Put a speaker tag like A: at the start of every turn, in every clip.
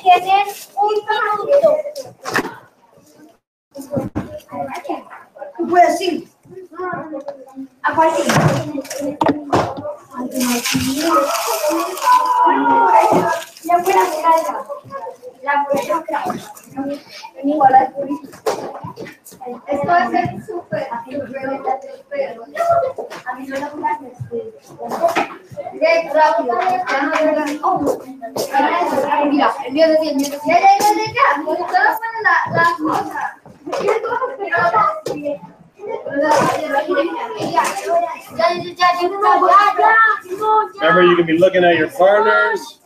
A: Tienes un minuto.
B: Puedes ir.
A: ¿A cuál sí? La buena carga. La buena carga. Igual al purito. Esto va a ser súper. A mí no me gusta. Qué rápido. Mira, el mío decía, ya. Solo pone la cosa.
C: Remember, you can be looking at your partners.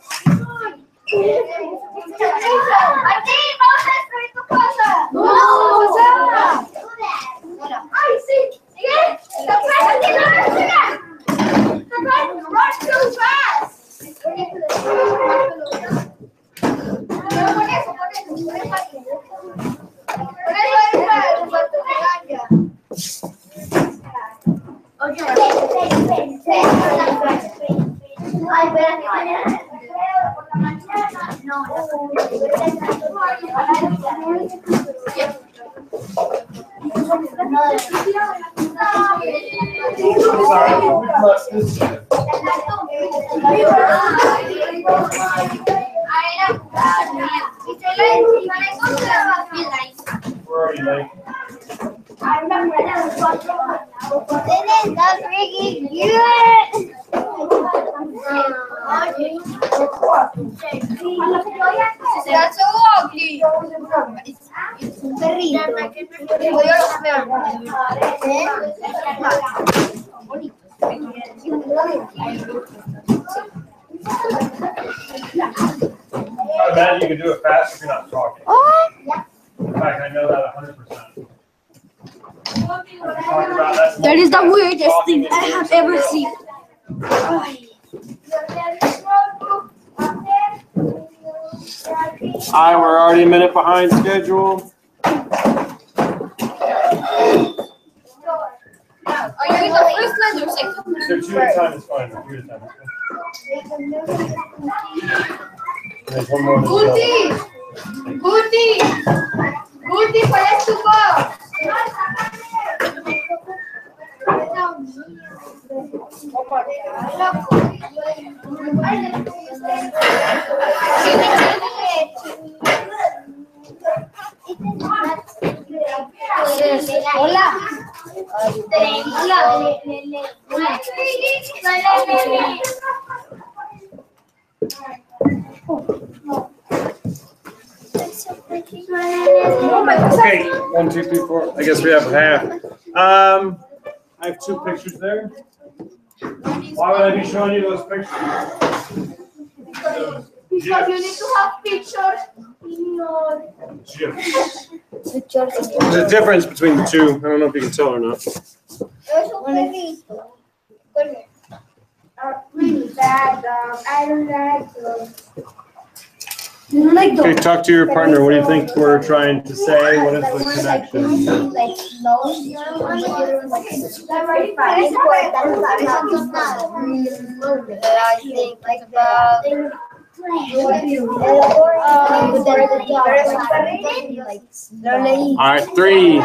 A: That's so ugly. It's un perrito.
C: I bet you can do it fast if you're not talking. In fact, I know that 100%.
B: That is the weirdest thing I have ever seen.
C: Hi, we're already a minute behind schedule.
A: Are you in the first line or second?
C: So 2 at a time is fine. 2 at a time. There's one more.
A: Guti, ¿cuál es tu voz? Hola.
C: Okay, 1, 2, 3, 4. I guess we have half. I have 2 pictures there. Why would I be showing you those pictures?
A: Because you need to have pictures in your
C: GIFs. There's a difference between the two. I don't know if you can tell or not.
A: Really bad dog. I don't like dogs.
C: Okay, talk to your partner. What do you think we're trying to say? What is the connection? All right, 3,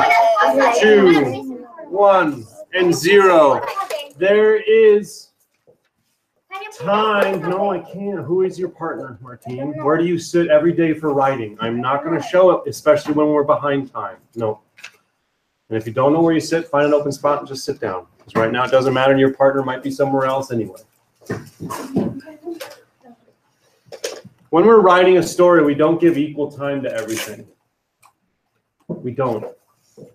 C: 2, 1, and 0. There is time. No, I can't. Who is your partner, Martine? Where do you sit every day for writing? I'm not going to show it, especially when we're behind time. No. And if you don't know where you sit, find an open spot and just sit down. Because right now it doesn't matter. Your partner might be somewhere else anyway. When we're writing a story, we don't give equal time to everything. We don't.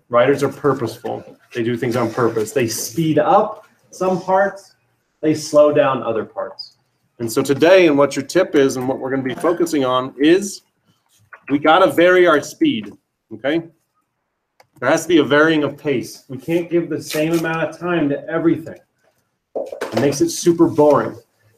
C: Writers are purposeful. They do things on purpose. They speed up some parts. They slow down other parts. And so today, and what your tip is and what we're going to be focusing on is we got to vary our speed, okay? There has to be a varying of pace. We can't give the same amount of time to everything. It makes it super boring.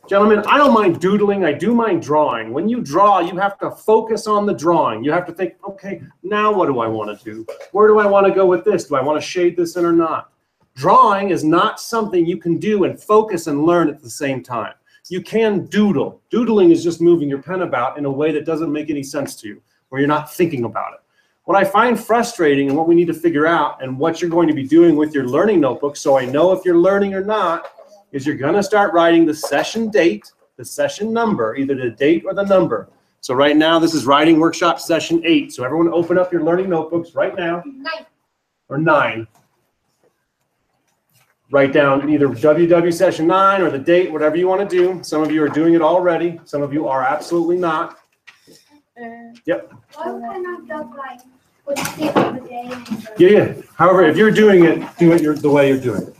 C: Gentlemen, I don't mind doodling. I do mind drawing. When you draw, you have to focus on the drawing. You have to think, okay, now what do I want to do? Where do I want to go with this? Do I want to shade this in or not? Drawing is not something you can do and focus and learn at the same time. You can doodle. Doodling is just moving your pen about in a way that doesn't make any sense to you, where you're not thinking about it. What I find frustrating and what we need to figure out and what you're going to be doing with your learning notebook, so I know if you're learning or not, is you're going to start writing the session date, the session number, either the date or the number. So right now, this is writing workshop session 8. So everyone open up your learning notebooks right now.
A: 9.
C: Or 9. Write down either WW session 9 or the date, whatever you want to do. Some of you are doing it already. Some of you are absolutely not. Yep.
A: Why cannot just like put the date of the day?
C: Yeah. However, if you're doing it, do it the way you're doing it.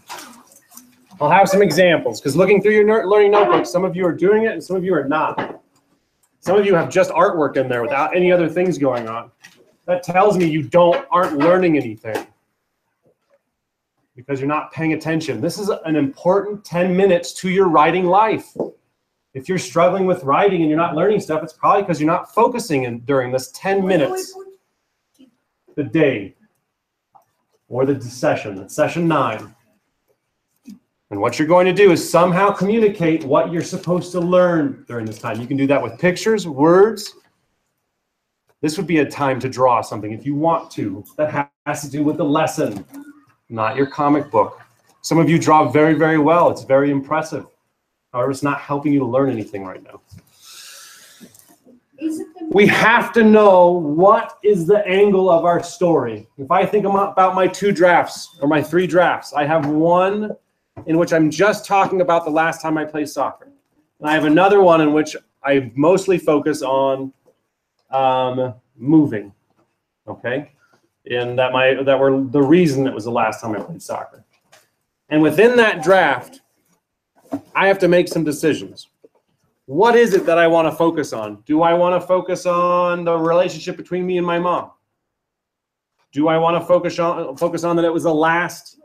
C: I'll have some examples, because looking through your learning notebook, some of you are doing it and some of you are not. Some of you have just artwork in there without any other things going on. That tells me you aren't learning anything, because you're not paying attention. This is an important 10 minutes to your writing life. If you're struggling with writing and you're not learning stuff, it's probably because you're not focusing during this 10 minutes. The day or the session, it's session 9. And what you're going to do is somehow communicate what you're supposed to learn during this time. You can do that with pictures, words. This would be a time to draw something if you want to. That has to do with the lesson, not your comic book. Some of you draw very, very well. It's very impressive. However, it's not helping you to learn anything right now. We have to know what is the angle of our story. If I think about my 2 drafts or my 3 drafts, I have one in which I'm just talking about the last time I played soccer. And I have another one in which I mostly focus on moving, okay? And that were the reason it was the last time I played soccer. And within that draft, I have to make some decisions. What is it that I want to focus on? Do I want to focus on the relationship between me and my mom? Do I want to focus on that it was the last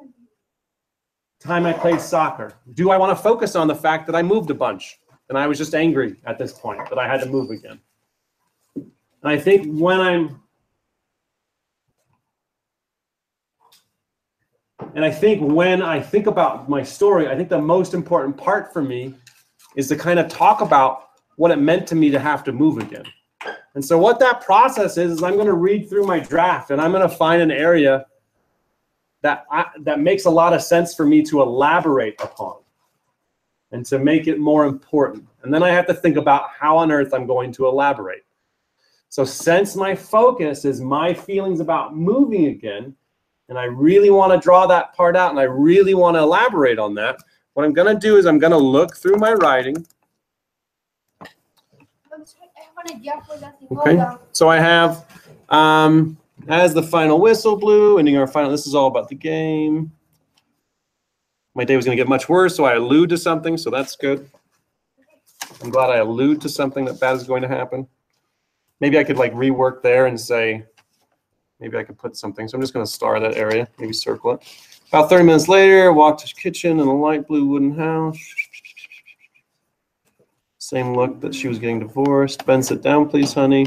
C: time I played soccer? Do I want to focus on the fact that I moved a bunch and I was just angry at this point that I had to move again? And I think when I think about my story, I think the most important part for me is to kind of talk about what it meant to me to have to move again. And so what that process is I'm going to read through my draft and I'm going to find an area that makes a lot of sense for me to elaborate upon and to make it more important. And then I have to think about how on earth I'm going to elaborate. So since my focus is my feelings about moving again, and I really want to draw that part out and I really want to elaborate on that, what I'm going to do is I'm going to look through my writing. Okay, so I have as the final whistle blew, ending our final, this is all about the game. My day was going to get much worse, so I allude to something, so that's good. I'm glad I allude to something that bad is going to happen. Maybe I could like rework there and say, maybe I could put something. So I'm just going to star that area, maybe circle it. About 30 minutes later, walked to the kitchen in a light blue wooden house. Same look that she was getting divorced. Ben, sit down, please, honey.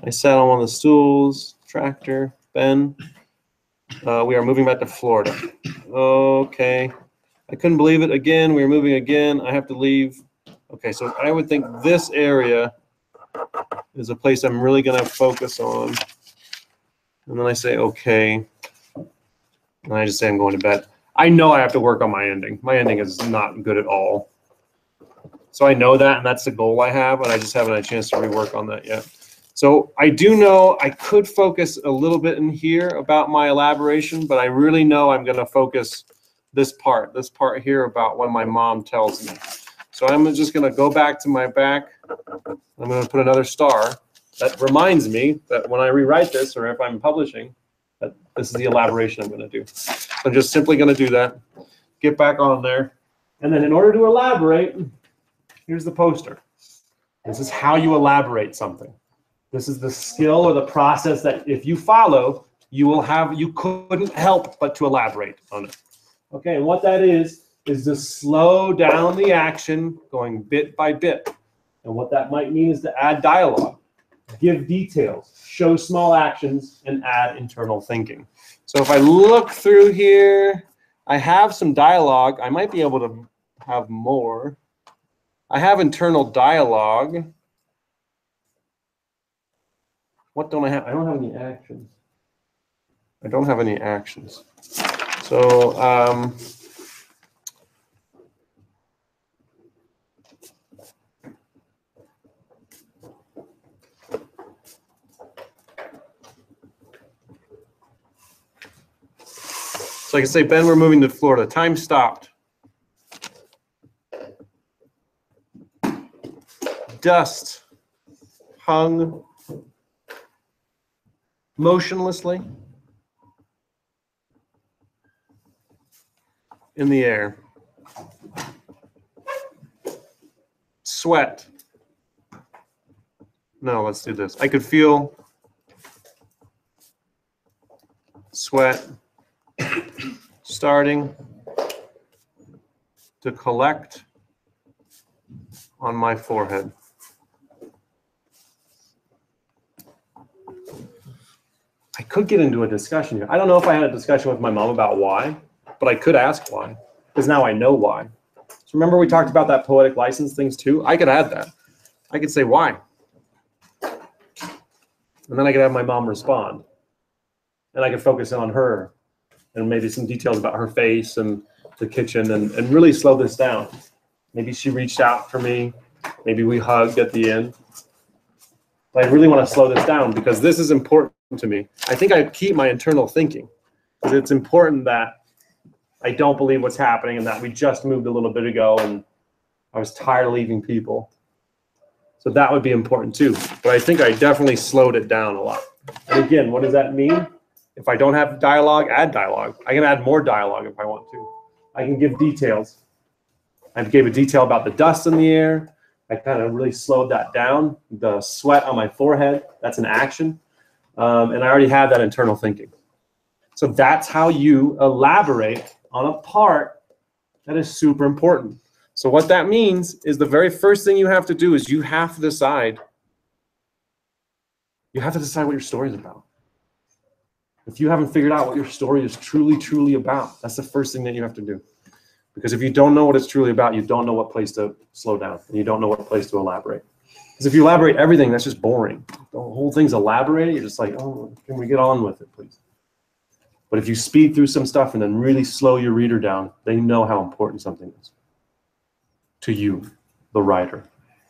C: I sat on one of the stools. Tractor, Ben. We are moving back to Florida. Okay. I couldn't believe it. Again, we are moving again. I have to leave. Okay, so I would think this area is a place I'm really going to focus on. And then I say, okay. And I just say I'm going to bed. I know I have to work on my ending. My ending is not good at all. So I know that, and that's the goal I have, and I just haven't had a chance to rework on that yet. So I do know I could focus a little bit in here about my elaboration, but I really know I'm going to focus this part here about what my mom tells me. So I'm just going to go back to my back. I'm going to put another star. That reminds me that when I rewrite this, or if I'm publishing, that this is the elaboration I'm going to do. So I'm just simply going to do that. Get back on there. And then in order to elaborate, here's the poster. This is how you elaborate something. This is the skill or the process that if you follow, you couldn't help but to elaborate on it. Okay, and what that is to slow down the action going bit by bit. And what that might mean is to add dialogue, give details, show small actions, and add internal thinking. So if I look through here, I have some dialogue. I might be able to have more. I have internal dialogue. What don't I have? I don't have any actions. I don't have any actions. So, so I can say, Ben, we're moving to Florida. Time stopped. Dust hung motionlessly in the air. Sweat. No, let's do this. I could feel sweat starting to collect on my forehead. I could get into a discussion here. I don't know if I had a discussion with my mom about why, but I could ask why, because now I know why. So remember we talked about that poetic license things too? I could add that. I could say why. And then I could have my mom respond. And I could focus in on her and maybe some details about her face and the kitchen and really slow this down. Maybe she reached out for me. Maybe we hugged at the end. But I really want to slow this down because this is important to me. I think I keep my internal thinking because it's important that I don't believe what's happening and that we just moved a little bit ago and I was tired of leaving people. So that would be important too. But I think I definitely slowed it down a lot. And again, what does that mean? If I don't have dialogue, add dialogue. I can add more dialogue if I want to. I can give details. I gave a detail about the dust in the air. I kind of really slowed that down. The sweat on my forehead, that's an action. And I already have that internal thinking. So that's how you elaborate on a part that is super important. So what that means is the very first thing you have to do is you have to decide what your story is about. If you haven't figured out what your story is truly about, that's the first thing that you have to do. Because if you don't know what it's truly about, you don't know what place to slow down, and you don't know what place to elaborate. Because if you elaborate everything, that's just boring. The whole thing's elaborated. You're just like, oh, can we get on with it, please? But if you speed through some stuff and then really slow your reader down, they know how important something is to you, the writer.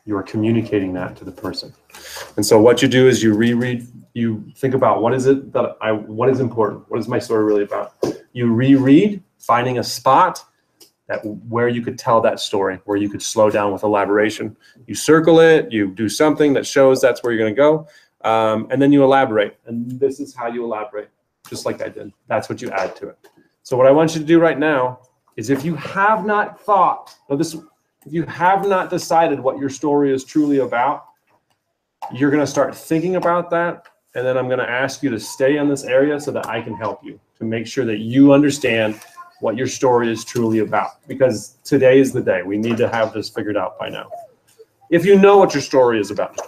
C: You are communicating that to the person. And so what you do is you reread, you think about what is important? What is my story really about? You reread, finding a spot where you could tell that story, where you could slow down with elaboration. You circle it, you do something that shows that's where you're going to go, and then you elaborate. And this is how you elaborate, just like I did. That's what you add to it. So what I want you to do right now is if you have not thought, if you have not decided what your story is truly about, you're going to start thinking about that, and then I'm going to ask you to stay in this area so that I can help you to make sure that you understand what your story is truly about, because today is the day. We need to have this figured out by now. If you know what your story is about,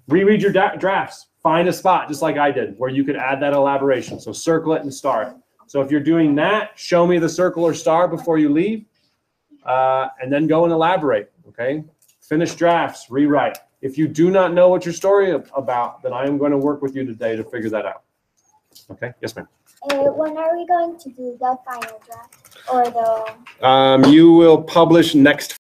C: reread your drafts. Find a spot, just like I did, where you could add that elaboration. So circle it and star it. So if you're doing that, show me the circle or star before you leave, and then go and elaborate, okay? Finish drafts, rewrite. If you do not know what your story is about, then I am going to work with you today to figure that out. Okay? Yes, ma'am.
A: When are we going to do the final draft or the?
C: You will publish next